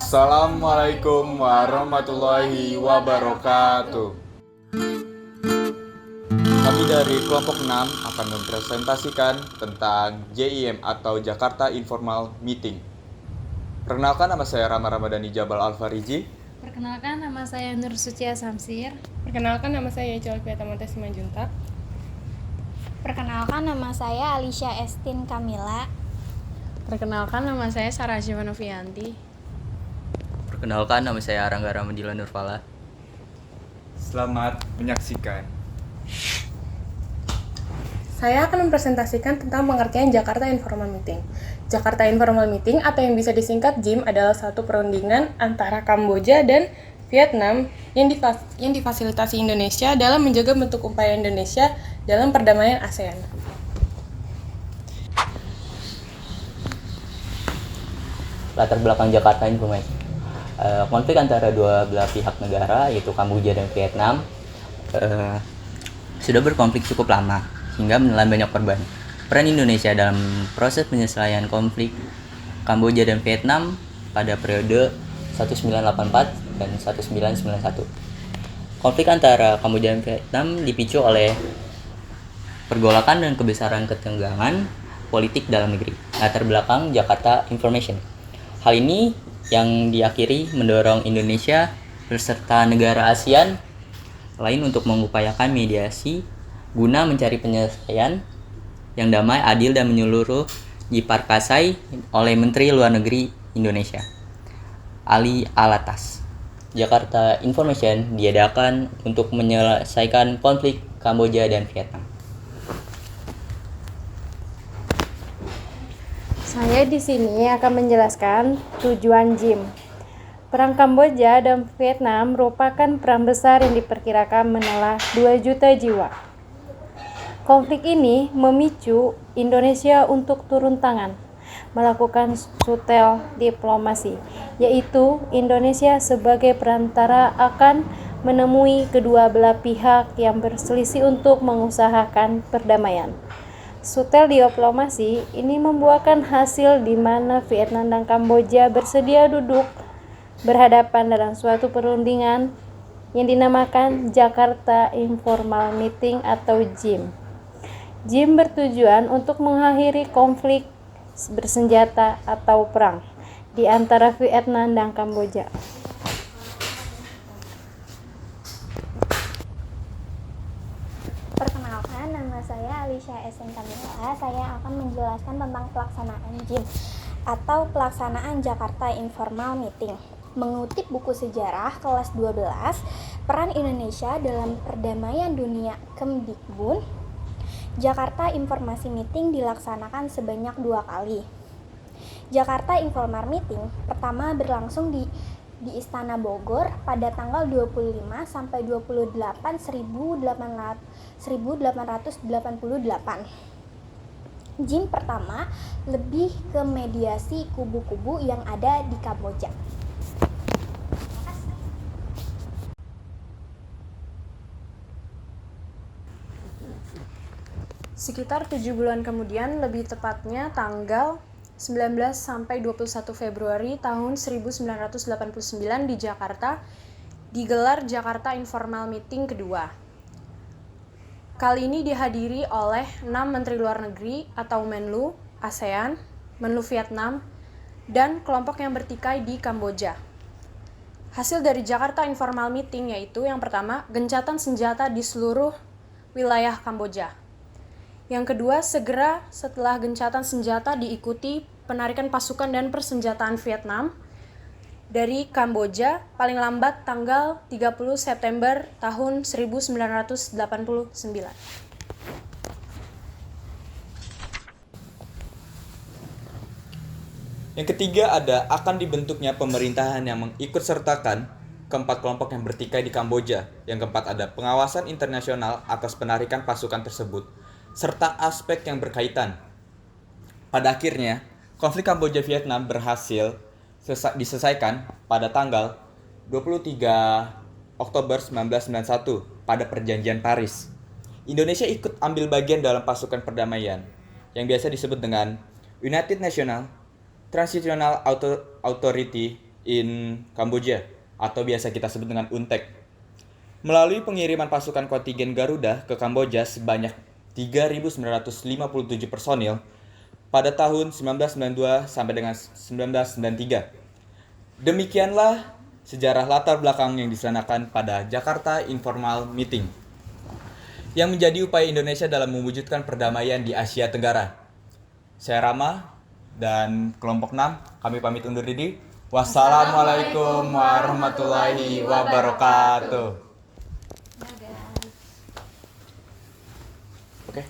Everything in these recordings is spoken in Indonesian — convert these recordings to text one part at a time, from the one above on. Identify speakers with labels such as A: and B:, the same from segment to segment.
A: Assalamualaikum warahmatullahi wabarakatuh. Kami dari kelompok 6 akan mempresentasikan tentang JIM atau Jakarta Informal Meeting. Perkenalkan, nama saya Rama Ramadhani Jabal Alfariji.
B: Perkenalkan, nama saya Nur Sucia Samsir.
C: Perkenalkan, nama saya Icol Kwiatamanta Simanjuntak.
D: Perkenalkan, nama saya Alicia Estin Kamila.
B: Perkenalkan, nama saya Sarah Shivanovianti.
E: Perkenalkan, nama saya Rangga Ramadila Nurfala.
A: Selamat menyaksikan.
C: Saya akan mempresentasikan tentang pengertian Jakarta Informal Meeting. Jakarta Informal Meeting atau yang bisa disingkat JIM adalah satu perundingan antara Kamboja dan Vietnam yang difasilitasi Indonesia dalam menjaga bentuk upaya Indonesia dalam perdamaian ASEAN.
E: Latar belakang Jakarta Informal Meeting. Konflik antara dua belah pihak negara, yaitu Kamboja dan Vietnam, sudah berkonflik cukup lama hingga menelan banyak korban. Peran Indonesia dalam proses penyelesaian konflik Kamboja dan Vietnam pada periode 1984 dan 1991. Konflik antara Kamboja dan Vietnam dipicu oleh pergolakan dan kebesaran ketegangan politik dalam negeri. Latar belakang Jakarta Information. Hal ini yang diakhiri mendorong Indonesia beserta negara ASEAN lain untuk mengupayakan mediasi guna mencari penyelesaian yang damai, adil, dan menyeluruh diperkasai oleh Menteri Luar Negeri Indonesia, Ali Alatas. Jakarta Information diadakan untuk menyelesaikan konflik Kamboja dan Vietnam.
B: Saya di sini akan menjelaskan tujuan JIM. Perang Kamboja dan Vietnam merupakan perang besar yang diperkirakan menelan 2 juta jiwa. Konflik ini memicu Indonesia untuk turun tangan, melakukan sutel diplomasi, yaitu Indonesia sebagai perantara akan menemui kedua belah pihak yang berselisih untuk mengusahakan perdamaian. Sutel diplomasi ini membuahkan hasil di mana Vietnam dan Kamboja bersedia duduk berhadapan dalam suatu perundingan yang dinamakan Jakarta Informal Meeting atau JIM. JIM bertujuan untuk mengakhiri konflik bersenjata atau perang di antara Vietnam dan Kamboja.
D: Perkenalkan, nama saya Alicia Estin Kamila. Saya akan menjelaskan tentang pelaksanaan JIM atau pelaksanaan Jakarta Informal Meeting. Mengutip buku sejarah kelas 12, peran Indonesia dalam perdamaian dunia Kemdikbud, Jakarta Informasi Meeting dilaksanakan sebanyak 2 kali. Jakarta Informal Meeting pertama berlangsung di Istana Bogor pada tanggal 25 sampai 28 1888. JIM pertama lebih ke mediasi kubu-kubu yang ada di Kamboja.
C: Sekitar 7 bulan kemudian, lebih tepatnya tanggal 19 sampai 21 Februari tahun 1989 di Jakarta, digelar Jakarta Informal Meeting kedua. Kali ini dihadiri oleh 6 Menteri Luar Negeri atau Menlu ASEAN, Menlu Vietnam, dan kelompok yang bertikai di Kamboja. Hasil dari Jakarta Informal Meeting yaitu yang pertama, gencatan senjata di seluruh wilayah Kamboja. Yang kedua, segera setelah gencatan senjata diikuti penarikan pasukan dan persenjataan Vietnam dari Kamboja paling lambat tanggal 30 September tahun 1989.
A: Yang ketiga ada akan dibentuknya pemerintahan yang mengikutsertakan keempat kelompok yang bertikai di Kamboja. Yang keempat ada pengawasan internasional atas penarikan pasukan tersebut, serta aspek yang berkaitan. Pada akhirnya, konflik Kamboja-Vietnam berhasil diselesaikan pada tanggal 23 Oktober 1991 pada Perjanjian Paris. Indonesia ikut ambil bagian dalam pasukan perdamaian yang biasa disebut dengan United National Transitional Authority in Kamboja atau biasa kita sebut dengan UNTEK. Melalui pengiriman pasukan kontingen Garuda ke Kamboja sebanyak 3.957 personil pada tahun 1992 sampai dengan 1993. Demikianlah sejarah latar belakang yang dilaksanakan pada Jakarta Informal Meeting yang menjadi upaya Indonesia dalam mewujudkan perdamaian di Asia Tenggara. Saya Rama dan kelompok 6, kami pamit undur diri. Wassalamualaikum warahmatullahi wabarakatuh. Oke,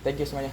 A: thank you semuanya.